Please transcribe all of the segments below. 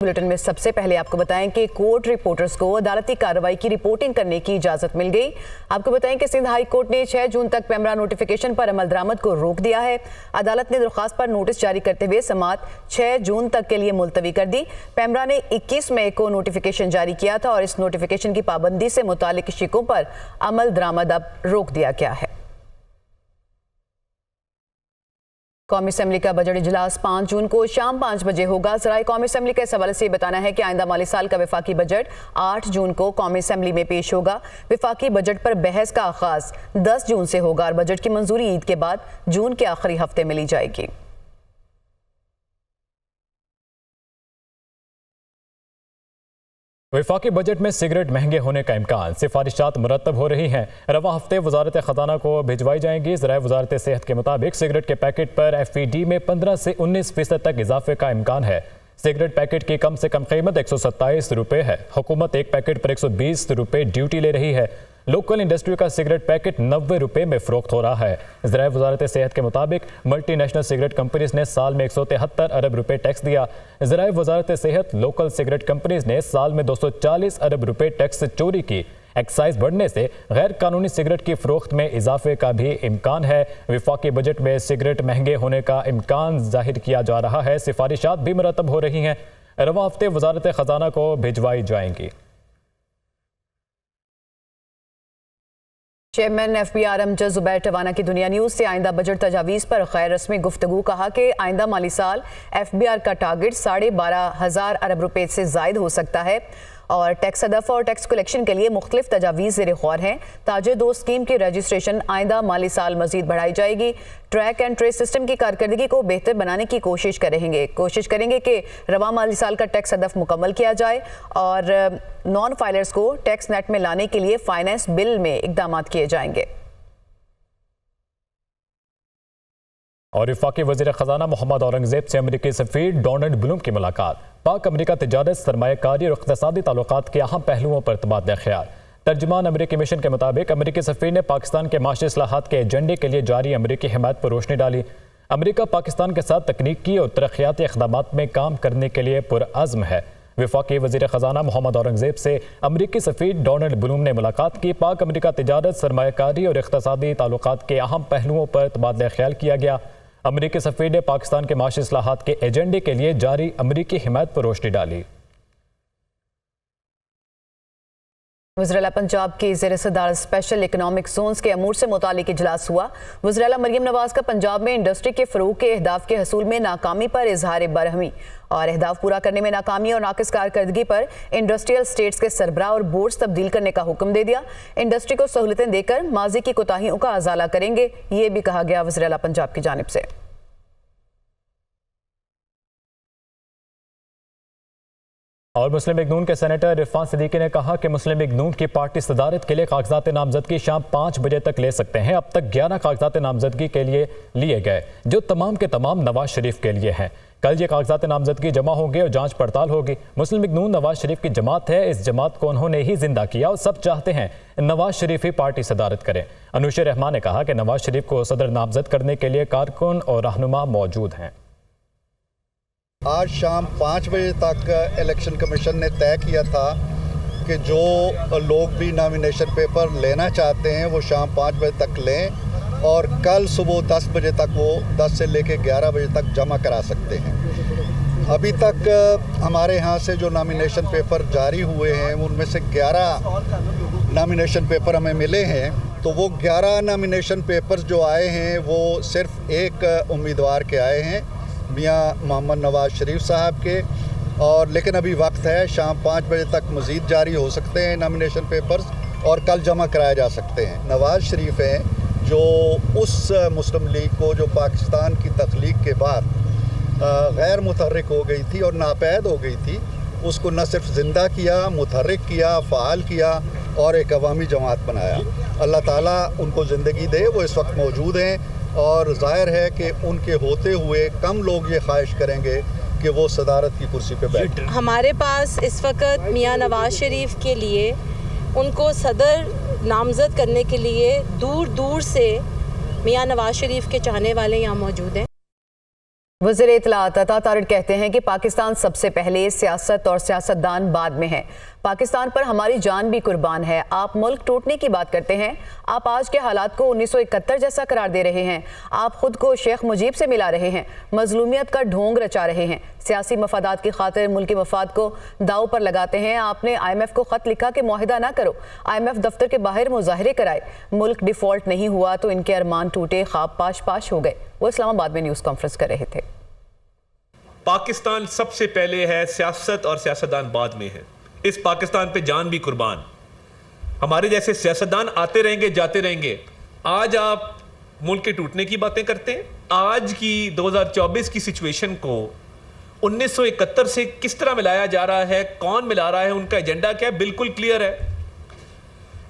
Bulletin में सबसे पहले आपको बताएं कि कोर्ट रिपोर्टर्स को अदालती कार्रवाई की रिपोर्टिंग करने की इजाजत मिल गई। आपको बताएं कि सिंध हाई कोर्ट ने 6 जून तक पेमरा नोटिफिकेशन पर अमल दरामद को रोक दिया है। अदालत ने दरख्वास्त पर नोटिस जारी करते हुए समाअत 6 जून तक के लिए मुलतवी कर दी। पेमरा ने 21 मई को नोटिफिकेशन जारी किया था और इस नोटिफिकेशन की पाबंदी से मुतालिक शिकों पर अमल दरामद अब रोक दिया गया है। कौमी असम्बली का बजट इजलास 5 जून को शाम 5 बजे होगा। ज़राए कौमी असम्बली का इस हवाले से बताना है कि आइंदा माली साल का वफाकी बजट 8 जून को कौमी असम्बली में पेश होगा। वफाकी बजट पर बहस का आगाज 10 जून से होगा और बजट की मंजूरी ईद के बाद जून के आखिरी हफ्ते में ली जाएगी। वफाकी बजट में सिगरेट महंगे होने का इम्कान, सिफारिशात मुरतब हो रही हैं। रवा हफ्ते वजारत खजाना को भिजवाई जाएंगी। ज़राए वजारत सेहत के मुताबिक सिगरेट के पैकेट पर FED में 15 से 19% तक इजाफे का इम्कान है। सिगरेट पैकेट की कम से कम कीमत 127 रुपये है। हुकूमत एक पैकेट पर 120 रुपये ड्यूटी ले रही है। लोकल इंडस्ट्री का सिगरेट पैकेट 90 रुपये में फ़रोख्त हो रहा है। ज़राए वजारत सेहत के मुताबिक मल्टीनेशनल सिगरेट कंपनीज ने साल में 173 अरब रुपये टैक्स दिया। ज़राए वजारत सेहत लोकल सिगरेट कंपनीज ने साल में 240 अरब रुपये टैक्स चोरी की। एक्साइज बढ़ने से गैर कानूनी सिगरेट की फ़रोख्त में इजाफे का भी इम्कान है। वफाकी बजट में सिगरेट महंगे होने का इम्कान जाहिर किया जा रहा है। सिफारिशात भी मुरतब हो रही हैं। रवा हफ्ते वजारत खजाना को भिजवाई जाएंगी। चेयरमैन FBR अमजद ज़ुबैर टवाना की दुनिया न्यूज़ से आइंदा बजट तजावीज़ पर गैर रस्मी गुफ्तगू। कहा कि आइंदा माली साल FBR का टारगेट 12,500 अरब रुपये से ज़ायद हो सकता है और टैक्स हदफ और टैक्स कलेक्शन के लिए मुख्तलिफ तजावीज़ ज़ेर गौर हैं। ताजे दो स्कीम की रजिस्ट्रेशन आइंदा माली साल मजीद बढ़ाई जाएगी। ट्रैक एंड ट्रेस सिस्टम की कारकर्दगी को बेहतर बनाने की कोशिश करेंगे कि रवा माली साल का टैक्स हदफ मुकम्मल किया जाए और नॉन फाइलर्स को टैक्स नेट में लाने के लिए फाइनेंस बिल में इकदाम किए जाएंगे। और वफाकी वज़ीर ख़जाना मोहम्मद औरंगज़ेब से अमरीकी सफ़ीर डोनाल्ड ब्लूम की मुलाकात। पाक अमरीका तिजारत, सरमायाकारी और इक़्तिसादी ताल्लुकात के अहम पहलुओं पर तबादला ख्याल। तर्जुमान अमरीकी मिशन के मुताबिक अमरीकी सफ़ीर ने पाकिस्तान के माशी इस्लाहात के एजेंडे के लिए जारी अमरीकी हिमायत पर रोशनी डाली। अमरीका पाकिस्तान के साथ तकनीकी और तरक्याती इक़दामात में काम करने के लिए पुरअज़्म है। वफाकी वज़ीर ख़जाना मोहम्मद औरंगज़ेब से अमरीकी सफ़ीर डोनाल्ड ब्लूम ने मुलाकात की। पाक अमरीका तिजारत, सरमायाकारी और इक़्तिसादी ताल्लुकात के अहम पहलुओं पर तबादला ख्याल किया गया। अमरीकी सफ़ीर ने पाकिस्तान के माशी इस्लाहात के एजेंडे के लिए जारी अमरीकी हिमायत पर रोशनी डाली। वज़ीर-ए-आला पंजाब की ज़ेर सदार स्पेशल इकनॉमिक जोन्स के अमूर से मुतालिक इजलास हुआ। वज़ीर-ए-आला मरियम नवाज का पंजाब में इंडस्ट्री के फ़रोग़ के अहदाफ के हसूल में नाकामी पर इजहार बरहमी और अहदाफ पूरा करने में नाकामी और नाकिस कारकर्दगी पर इंडस्ट्रियल स्टेट्स के सरबराह और बोर्ड्स तब्दील करने का हुक्म दे दिया। इंडस्ट्री को सहूलतें देकर माजी की कोताहियों का अजाला करेंगे, ये भी कहा गया वज़ीर-ए-आला पंजाब की जानिब से। और मुस्लिम लीग नून के सेनेटर इरफान सिद्दीकी ने कहा कि मुस्लिम लीग नून की पार्टी सदारत के लिए कागजात नामजदगी शाम 5 बजे तक ले सकते हैं। अब तक 11 कागजात नामजदगी के लिए लिए गए, जो तमाम के तमाम नवाज शरीफ के लिए हैं। कल ये कागजात नामजदगी जमा होंगे और जांच पड़ताल होगी। मुस्लिम लीग नून नवाज शरीफ की जमात है। इस जमात को उन्होंने ही जिंदा किया और सब चाहते हैं नवाज शरीफ ही पार्टी सदारत करें। अनुश रहमान ने कहा कि नवाज शरीफ को सदर नामजद करने के लिए कारकुन और रहनुमा मौजूद हैं। आज शाम 5 बजे तक इलेक्शन कमीशन ने तय किया था कि जो लोग भी नॉमिनेशन पेपर लेना चाहते हैं वो शाम 5 बजे तक लें और कल सुबह 10 बजे तक वो 10 से लेकर 11 बजे तक जमा करा सकते हैं। अभी तक हमारे यहाँ से जो नॉमिनेशन पेपर जारी हुए हैं उनमें से 11 नॉमिनेशन पेपर हमें मिले हैं। तो वो 11 नॉमिनेशन पेपर्स जो आए हैं वो सिर्फ एक उम्मीदवार के आए हैं, मियाँ मोहम्मद नवाज शरीफ साहब के। और लेकिन अभी वक्त है, शाम 5 बजे तक मज़ीद जारी हो सकते हैं नॉमिनेशन पेपर्स और कल जमा कराए जा सकते हैं। नवाज शरीफ हैं जो उस मुस्लिम लीग को जो पाकिस्तान की तख्लीक के बाद गैर मुतहर्रिक हो गई थी और नापैद हो गई थी, उसको न सिर्फ ज़िंदा किया, मुतहर्रिक किया, फ़ाल किया और एक अवामी जमात बनाया। अल्लाह ताला उनको ज़िंदगी दे, वो इस वक्त मौजूद हैं और जाहिर है कि उनके होते हुए कम लोग ये ख्वाहिश करेंगे कि वो सदारत की कुर्सी पे बैठे। हमारे पास इस वक्त मियाँ नवाज शरीफ के लिए उनको सदर नामज़द करने के लिए दूर दूर से मियाँ नवाज शरीफ के चाहने वाले यहाँ मौजूद हैं। वज़ीर इत्तलाआत अता तारिक कहते हैं कि पाकिस्तान सबसे पहले, सियासत और सियासतदान बाद में है। पाकिस्तान पर हमारी जान भी कुर्बान है। आप मुल्क टूटने की बात करते हैं। आप आज के हालात को 1971 जैसा करार दे रहे हैं। आप खुद को शेख मुजीब से मिला रहे हैं। मजलूमियत का ढोंग रचा रहे हैं। सियासी मफादात की खातिर मुल्क के मफाद को दाव पर लगाते हैं। आपने IMF को खत लिखा कि मुआहिदा ना करो। IMF दफ्तर के बाहर मुजाहरे कराए। मुल्क डिफॉल्ट नहीं हुआ तो इनके अरमान टूटे, ख्वाब पाश पाश हो गए। वो इस्लामाबाद में न्यूज़ कॉन्फ्रेंस कर रहे थे। पाकिस्तान सबसे पहले है, सियासत और सियासतदान बाद में है। इस पाकिस्तान पे जान भी कुर्बान। हमारे जैसे सियासतदान आते रहेंगे, जाते रहेंगे। आज आप मुल्क के टूटने की बातें करते हैं। आज की 2024 की सिचुएशन को 1971 से किस तरह मिलाया जा रहा है, कौन मिला रहा है, उनका एजेंडा क्या है, बिल्कुल क्लियर है।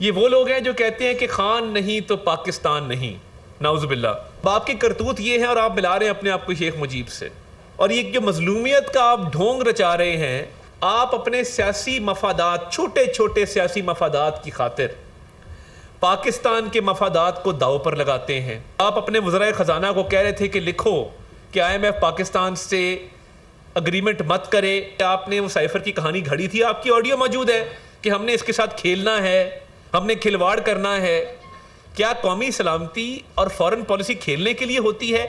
ये वो लोग हैं जो कहते हैं कि खान नहीं तो पाकिस्तान नहीं, नाउजुबिल्लाह। आपकी करतूत ये है और आप मिला रहे हैं अपने आप को शेख मुजीब से। और ये जो मजलूमियत का आप ढोंग रचा रहे हैं, आप अपने सियासी मफादात, छोटे छोटे सियासी मफादात की खातिर पाकिस्तान के मफादात को दाव पर लगाते हैं। आप अपने वज़राए ख़जाना को कह रहे थे कि लिखो कि IMF पाकिस्तान से अग्रीमेंट मत करे। आपने वो साइफर की कहानी घड़ी थी, आपकी ऑडियो मौजूद है कि हमने इसके साथ खेलना है, हमने खिलवाड़ करना है। क्या कौमी सलामती और फॉरेन पॉलिसी खेलने के लिए होती है?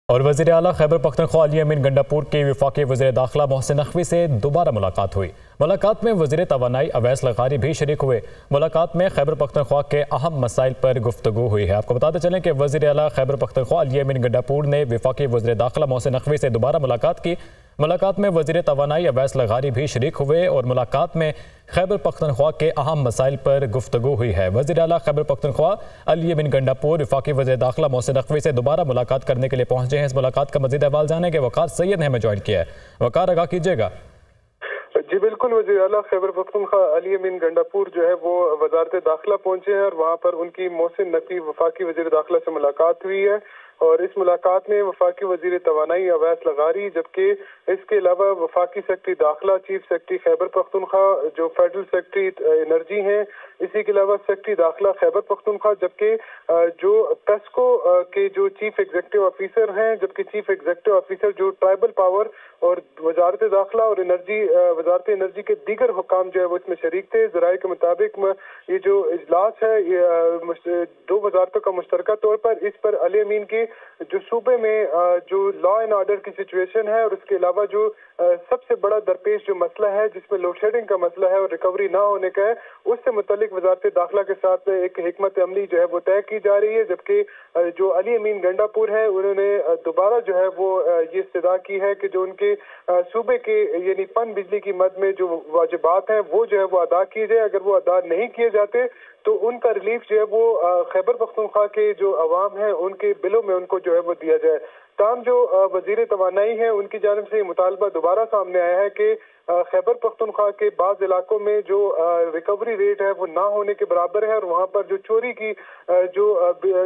और वज़ीर आला खैबर पख्तूनख्वा अली अमीन गंडापुर के वफाकी वज़ीर दाखिला मोहसिन नकवी से दोबारा मुलाकात हुई। मुलाकात में वज़ीर तवानाई अवैस लगारी भी शरीक हुए। मुलाकात में खैबर पख्तूनख्वा के अहम मसाइल पर गुफ्तगू हुई है। आपको बताते चलें कि वज़ीर आला खैबर पख्तूनख्वा अली अमीन गंडापुर ने वफाकी वज़ीर दाखिला मोहसिन नकवी से दोबारा मुलाकात की। मुलाकात में वज़ीर तवानाई अवैस लगारी भी शरीक हुए और मुलाकात में खैबर पख्तूनख्वा के अहम मसाइल पर गुफ्तगू हुई है। वज़ीर आला खैबर पख्तूनख्वा अली अमीन गंडापुर वफाकी वज़ीर दाखिला मोहसिन नकवी से दोबारा मुलाकात करने के लिए पहुंचे हैं। इस मुलाकात का मज़ीद अहवाल जाने के वक़ार सैयद ने हमें ज्वाइन किया है। वक़ार, आगाह कीजिएगा। जी बिल्कुल, वज़ीर आला खैबर पख्तूनख्वा अली अमीन गंडापुर जो है वो वज़ारत दाखिला पहुंचे हैं और वहाँ पर उनकी मोहसिन नकवी वफाकी वज़ीर दाखिला से मुलाकात हुई है। और इस मुलाकात में वफाकी वज़ीर तवानाई अवैस लगारी, जबकि इसके अलावा वफाकी सेक्रेटरी दाखिला, चीफ सेक्रेटरी खैबर पख्तूनख्वा जो फेडरल सेक्रेटरी एनर्जी हैं, इसी के अलावा सेक्रेटरी दाखिला खैबर पख्तूनख्वा, जबकि जो पेस्को के जो चीफ एग्जीक्यूटिव ऑफिसर हैं, जबकि चीफ एग्जीक्यूटिव ऑफिसर जो ट्राइबल पावर और वजारत दाखिला और एनर्जी, वजारत एनर्जी के दीगर हुकाम जो है वो इसमें शरीक थे। ज़राए के मुताबिक ये जो इजलास है ये दो वजारतों का मुश्तरका तौर पर, इस पर अली अमीन के जो सूबे में जो लॉ एंड ऑर्डर की सिचुएशन है और उसके अलावा जो सबसे बड़ा दरपेश जो मसला है जिसमें लोड शेडिंग का मसला है और रिकवरी ना होने का है, उससे मुतालिक वजारत दाखिला के साथ एक हिकमत अमली जो है वो तय की जा रही है। जबकि जो अली अमीन गंडापुर है उन्होंने दोबारा जो है वो ये इस्तदा की है कि जो उनके सूबे के यानी पन बिजली की मद में जो वाजिबात हैं वो जो है वो अदा किए जाए। अगर वो अदा नहीं किए जाते तो उनका रिलीफ जो है वो खैबर पख्तूनख्वा के जो अवाम है उनके बिलों में उनको जो है वो दिया जाए। ताम जो वजीर तवानाई है उनकी जानिब से मुतालबा दोबारा सामने आया है कि खैबर पख्तूनख्वा के बाज़ इलाकों में जो रिकवरी रेट है वो ना होने के बराबर है और वहाँ पर जो चोरी की जो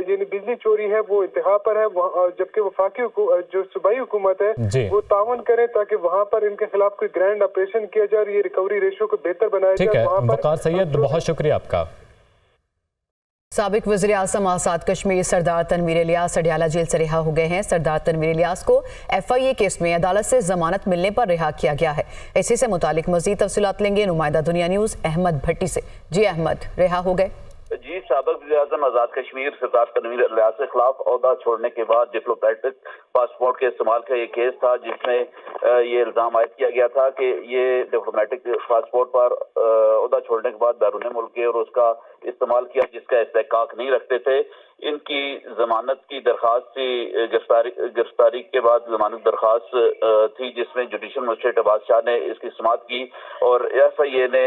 यानी बिजली चोरी है वो इंतहा पर है। जबकि वफाकी जो सूबाई हुकूमत है वो तावन करे ताकि वहाँ पर इनके खिलाफ कोई ग्रैंड ऑपरेशन किया जाए और ये रिकवरी रेशो को बेहतर बनाया जाए। वक़ार सैयद, बहुत शुक्रिया आपका। साबिक वज़ीर आज़म आज़ाद कश्मीर सरदार तनवीर इलियास अडयाला जेल से रिहा हो गए हैं। सरदार तनवीर इलियास को FIA केस में अदालत से जमानत मिलने पर रिहा किया गया है। इसी से मुतालिक मज़ीद तफसीलात लेंगे नुमाइंदा दुनिया न्यूज़ अहमद भट्टी से। जी अहमद, रिहा हो गए? जी, साबिक वज़ीर आज़म आज़ाद कश्मीर सरदार तनवीर इलियास के खिलाफ ओहदा छोड़ने के बाद डिप्लोमेटिक पासपोर्ट के इस्तेमाल का ये केस था जिसमें ये इल्ज़ाम आयद किया गया था कि ये डिप्लोमेटिक पासपोर्ट पर ओहदा छोड़ने के बाद बैरून मुल्क के और उसका इस्तेमाल किया जिसका इस्तेहकाक नहीं रखते थे। इनकी जमानत की दरख्वास्त थी, गिरफ्तारी के बाद जमानत दरख्वास्त थी जिसमें जुडिशल मजिस्ट्रेट अब्बास शाह ने इसकी समाअत की और FIA ने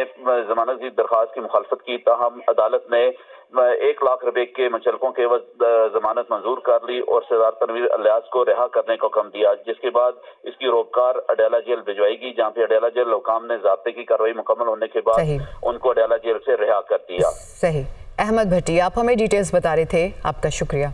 जमानत की दरख्वास्त की मुखालफत की। ताहम अदालत ने 1 लाख रुपए के मुचलकों के एवज जमानत मंजूर कर ली और सरदार तनवीर इलियास को रिहा करने का हुक्म दिया, जिसके बाद इसकी रोबकार अडयाला जेल भिजवाएगी जहाँ पे अडयाला जेल हुकाम ने ज़ाब्ते की कार्रवाई मुकम्मल होने के बाद उनको अडयाला जेल से रिहा कर दिया। सही। अहमद भट्टी, आप हमें डिटेल्स बता रहे थे, आपका शुक्रिया।